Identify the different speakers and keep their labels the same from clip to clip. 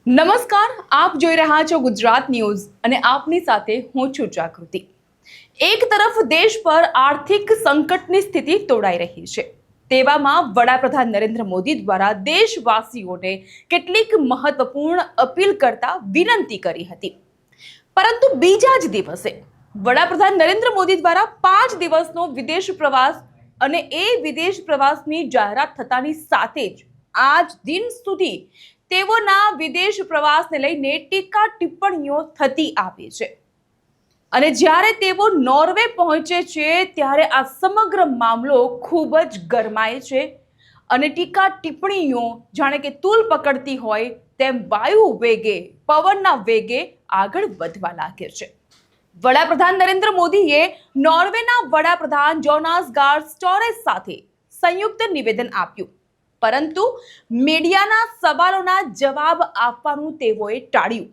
Speaker 1: નમસ્કાર, આપ જોઈ રહ્યા છો ગુજરાત ન્યૂઝ અને આપની સાથે હું છું જાગૃતિ। એક તરફ દેશ પર આર્થિક સંકટની સ્થિતિ તોડાઈ રહી છે, તેવામાં વડાપ્રધાન નરેન્દ્ર મોદી દ્વારા દેશવાસીઓને કેટલીક મહત્વપૂર્ણ અપીલ કરતા વિનંતી કરી હતી। પરંતુ બીજા જ દિવસે વડાપ્રધાન નરેન્દ્ર મોદી દ્વારા 5 દિવસનો વિદેશ પ્રવાસ અને એ વિદેશ પ્રવાસની જાહેરાત થતાની સાથે જ આજ દિન સુધી તેઓના વિદેશ પ્રવાસને લઈને ટીકા ટિપ્પણીઓ થતી આવી છે અને જ્યારે તેઓ નોર્વે પહોંચે છે ત્યારે આ સમગ્ર મામલો ખૂબ જ ગરમાય છે અને ટીકા ટિપ્પણીઓ જાણે કે તૂલ પકડતી હોય તેમ વાયુ વેગે, પવનના વેગે આગળ વધવા લાગે છે। વડાપ્રધાન નરેન્દ્ર મોદીએ નોર્વેના વડાપ્રધાન જોનાસ ગાર સ્ટોરે સાથે સંયુક્ત નિવેદન આપ્યું, પરંતુ મીડિયાના સવાલોના જવાબ આપવાનું તેઓએ ટાળ્યું।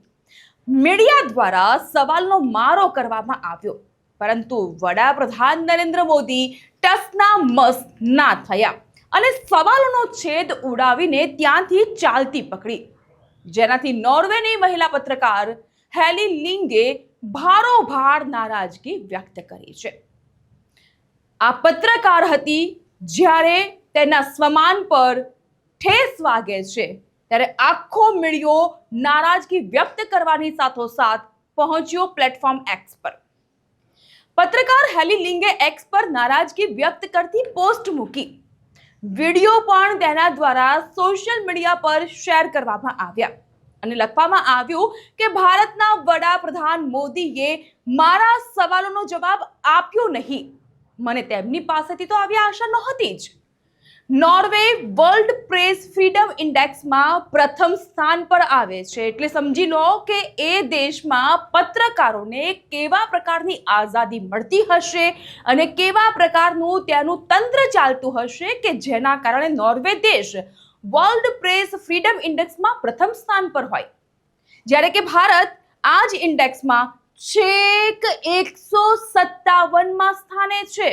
Speaker 1: મીડિયા દ્વારા સવાલનો મારો કરવામાં આવ્યો, પરંતુ વડાપ્રધાન નરેન્દ્ર મોદી ટસના મસ ના થયા અને સવાલોનો છેદ ઉડાવીને ત્યાંથી ચાલતી પકડી, જેનાથી નોર્વેની મહિલા પત્રકાર હેલી લિંગે ભારોભાર નારાજગી વ્યક્ત કરી છે। આ પત્રકાર હતી જ્યારે તેના સ્વમાન પર ઠેસ વાગે છે ત્યારે આખો મીડિયો નારાજગી વ્યક્ત કરવાની સાથોસાથ પહોંચ્યો પ્લેટફોર્મ એક્સ પર। પત્રકાર હેલી લિંગે એક્સ પર નારાજગી વ્યક્ત કરતી પોસ્ટ મૂકી, વિડીયો પણ તેના દ્વારા સોશિયલ મીડિયા પર શેર કરવામાં આવ્યા અને લખવામાં આવ્યું કે ભારતના વડાપ્રધાન મોદીએ મારા સવાલોનો જવાબ આપ્યો નહીં, મને તેમની પાસેથી તો આવી આશા નહોતી જ। નોર્વે વર્લ્ડ પ્રેસ ફ્રીડમ ઇન્ડેક્સમાં પ્રથમ સ્થાન પર આવે છે, એટલે સમજી લો કે એ દેશમાં પત્રકારોને કેવા પ્રકારની આઝાદી મળતી હશે અને કેવા પ્રકારનું ત્યાંનું તંત્ર ચાલતું હશે કે જેના કારણે નોર્વે દેશ વર્લ્ડ પ્રેસ ફ્રીડમ ઇન્ડેક્સમાં પ્રથમ સ્થાન પર હોય, જ્યારે કે ભારત આ જ ઇન્ડેક્સમાં છેક 157માં સ્થાને છે।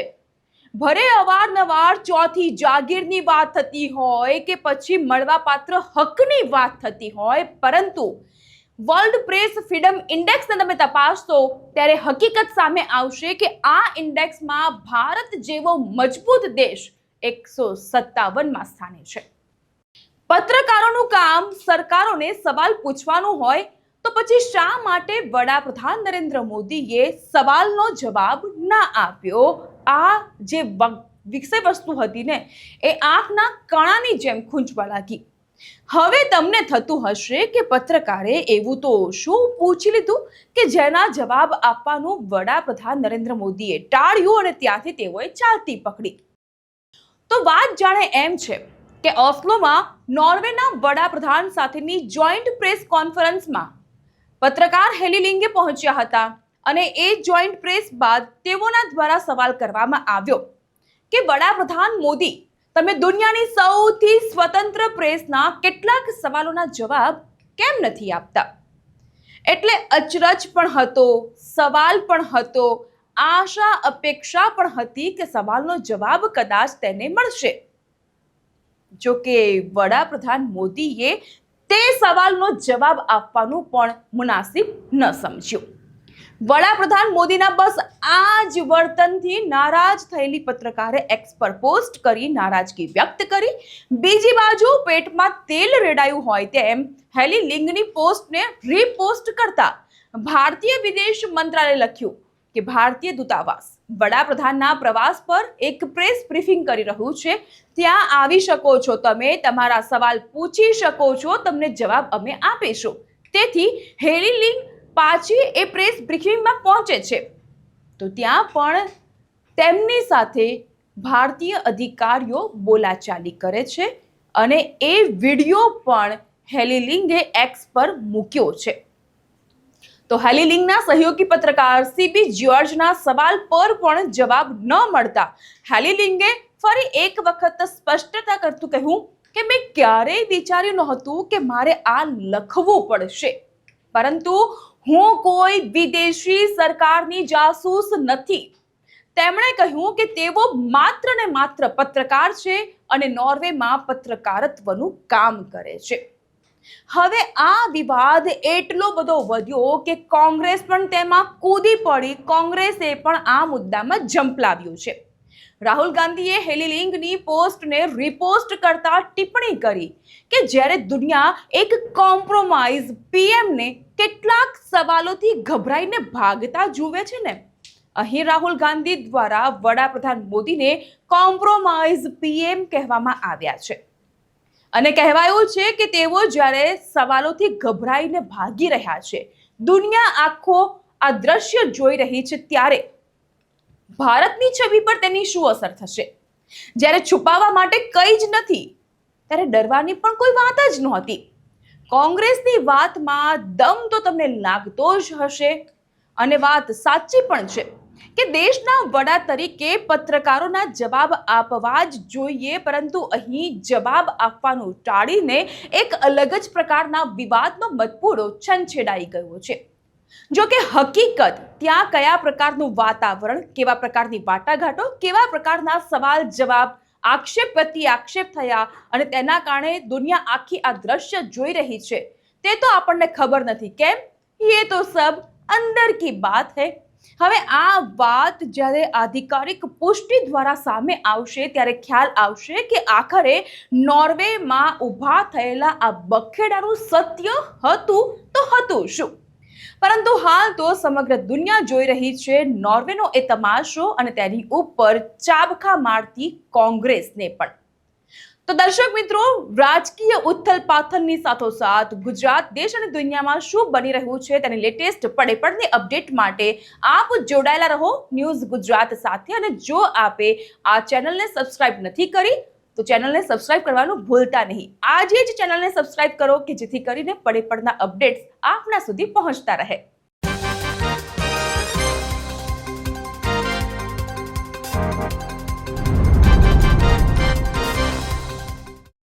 Speaker 1: ભલે અવારનવાર ચોથી જાગીરની વાત થતી હોય કે પછી મળવાપાત્ર હકની વાત થતી હોય, પરંતુ વર્લ્ડ પ્રેસ ફ્રીડમ ઇન્ડેક્સને તમે તપાસશો ત્યારે હકીકત સામે આવશે કે આ ઇન્ડેક્સમાં ભારત જેવો મજબૂત દેશ 157માં સ્થાને છે। પત્રકારોનું કામ સરકારોને સવાલ પૂછવાનું હોય તો પછી શા માટે વડાપ્રધાન નરેન્દ્ર મોદીએ સવાલનો જવાબ ના આપ્યો? આ જે વિષય વસ્તુ હતી ને એ આંખના કણાની જેમ ખૂંચવા લાગી। હવે તમને થતું હશે કે પત્રકારે એવું તો શું પૂછી લીધું કે જેના જવાબ આપવાનું વડાપ્રધાન નરેન્દ્ર મોદીએ ટાળ્યું અને ત્યાંથી તેઓએ ચાલતી પકડી। તો વાત જાણે એમ છે કે ઓસ્લોમાં નોર્વેના વડાપ્રધાન સાથેની જોઈન્ટ પ્રેસ કોન્ફરન્સમાં પત્રકાર હેલી લિંગે પહોંચ્યા હતા અને એ જોઈન્ટ પ્રેસ બાદ તેઓના દ્વારા સવાલ કરવામાં આવ્યો કે વડાપ્રધાન મોદી, તમે દુનિયાની સૌથી સ્વતંત્ર પ્રેસના કેટલાક સવાલોના જવાબ કેમ નથી આપતા? એટલે અચરજ પણ હતો, સવાલ પણ હતો, આશા અપેક્ષા પણ હતી કે સવાલનો જવાબ કદાચ તેને મળશે। જો કે વડાપ્રધાન મોદીએ તે સવાલનો જવાબ આપવાનું પણ મુનાસિબ ન સમજ્યું। વડાપ્રધાન મોદીના બસ આ જ વર્તનથી નારાજ થયેલી પત્રકારે એક્સ પર પોસ્ટ કરી નારાજગી વ્યક્ત કરી। બીજી બાજુ પેટમાં તેલ રેડાયું હોય તેમ હેલી લિંગની પોસ્ટને રીપોસ્ટ કરતા ભારતીય વિદેશ મંત્રાલયે લખ્યું કે ભારતીય દૂતાવાસ વડાપ્રધાનના પ્રવાસ પર એક પ્રેસ બ્રીફિંગ કરી રહ્યું છે, ત્યાં આવી શકો છો, તમે તમારા સવાલ પૂછી શકો છો, તમને જવાબ અમે આપીશું। તેથી હેલી લિંગ પાછી એ પ્રેસ બ્રીફિંગમાં પહોંચે છે તો ત્યાં પણ તેમની સાથે ભારતીય અધિકારીઓ બોલાચાલી કરે છે અને એ વિડીયો પણ હેલી લિંગે એક્સ પર મૂક્યો છે। તો હેલી લિંગના સહયોગી પત્રકાર સીબી જ્યોર્જના સવાલ પર પણ જવાબ ન મળતા હેલી લિંગે ફરી એક વખત સ્પષ્ટતા કરતું કહ્યું કે મેં ક્યારેય વિચાર્યું નહોતું કે મારે આ લખવું પડશે, પરંતુ હું કોઈ વિદેશી સરકારની જાસૂસ નથી। તેમણે કહ્યું કે તેઓ માત્ર ને માત્ર પત્રકાર છે અને નોર્વેમાં પત્રકારત્વનું કામ કરે છે। હવે આ વિવાદ એટલો બધો વધ્યો કે કોંગ્રેસ પણ તેમાં કૂદી પડી. કોંગ્રેસે પણ આ મુદ્દામાં ઝંપલાવ્યું છે. રાહુલ ગાંધીએ હેલી લિંગની પોસ્ટને રિપોસ્ટ કરતા ટિપ્પણી કરી કે જ્યારે દુનિયા એક કોમ્પ્રોમાઇઝ પીએમને કેટલાક સવાલોથી ગભરાઈને ભાગતા જુએ છે ને, અહીં રાહુલ ગાંધી દ્વારા વડાપ્રધાન મોદીને કોમ્પ્રોમાઇઝ પીએમ કહેવામાં આવ્યા છે અને કહેવાયું છે કે તેઓ જ્યારે સવાલોથી ગભરાઈને ભાગી રહ્યા છે, દુનિયા આખો આ દ્રશ્ય જોઈ રહી છે, ત્યારે ભારતની છબી પર તેની શું અસર થશે? જ્યારે છુપાવવા માટે કંઈ જ નથી, ત્યારે ડરવાની પણ કોઈ વાત જ નહોતી. કોંગ્રેસની વાતમાં દમ તો તમને લાગતો જ હશે અને વાત સાચી પણ છે કે દેશના વડા તરીકે પત્રકારોના જવાબ આપવા જ જોઈએ, પરંતુ અહીં જવાબ આપવાનું ટાળીને એક અલગ જ પ્રકારના વિવાદનો મધપૂડો છંછેડાઈ ગયો છે. જો કે હકીકત ત્યાં કયા પ્રકારનું વાતાવરણ, કેવા પ્રકારની વાટાઘાટો, કેવા પ્રકારના સવાલ જવાબ, આક્ષેપ પ્રતિ આક્ષેપ થયા અને તેના કારણે દુનિયા આખી આ દ્રશ્ય જોઈ રહી છે, તે તો આપણને ખબર નથી. કેમ? ये तो सब अंदर की बात है. હવે આ વાત જ્યારે આધિકારિક પુષ્ટિ દ્વારા સામે આવશે ત્યારે ખ્યાલ આવશે કે આખરે નોર્વેમાં ઊભા થયેલા આ બખેડાનું સત્ય હતું તો હતું શું. પરંતુ હાલ તો સમગ્ર દુનિયા જોઈ રહી છે નોર્વેનો એ તમાશો અને તેની ઉપર ચાબખા મારતી કોંગ્રેસને પણ. તો દર્શક મિત્રો, રાજકીય ઉથલપાથલની સાથોસાથ ગુજરાત દેશ અને દુનિયામાં શું બની રહ્યું છે તેની લેટેસ્ટ પડેપડની અપડેટ માટે આપ જોડાયેલા રહો ન્યૂઝ ગુજરાત સાથે. અને જો આપે આ ચેનલને સબસ્ક્રાઇબ નથી કરી તો ચેનલને સબસ્ક્રાઇબ કરવાનું ભૂલતા નહીં. આજે જ ચેનલને સબસ્ક્રાઇબ કરો કે જેથી કરીને પડેપડના અપડેટ્સ આપના સુધી પહોંચતા રહે.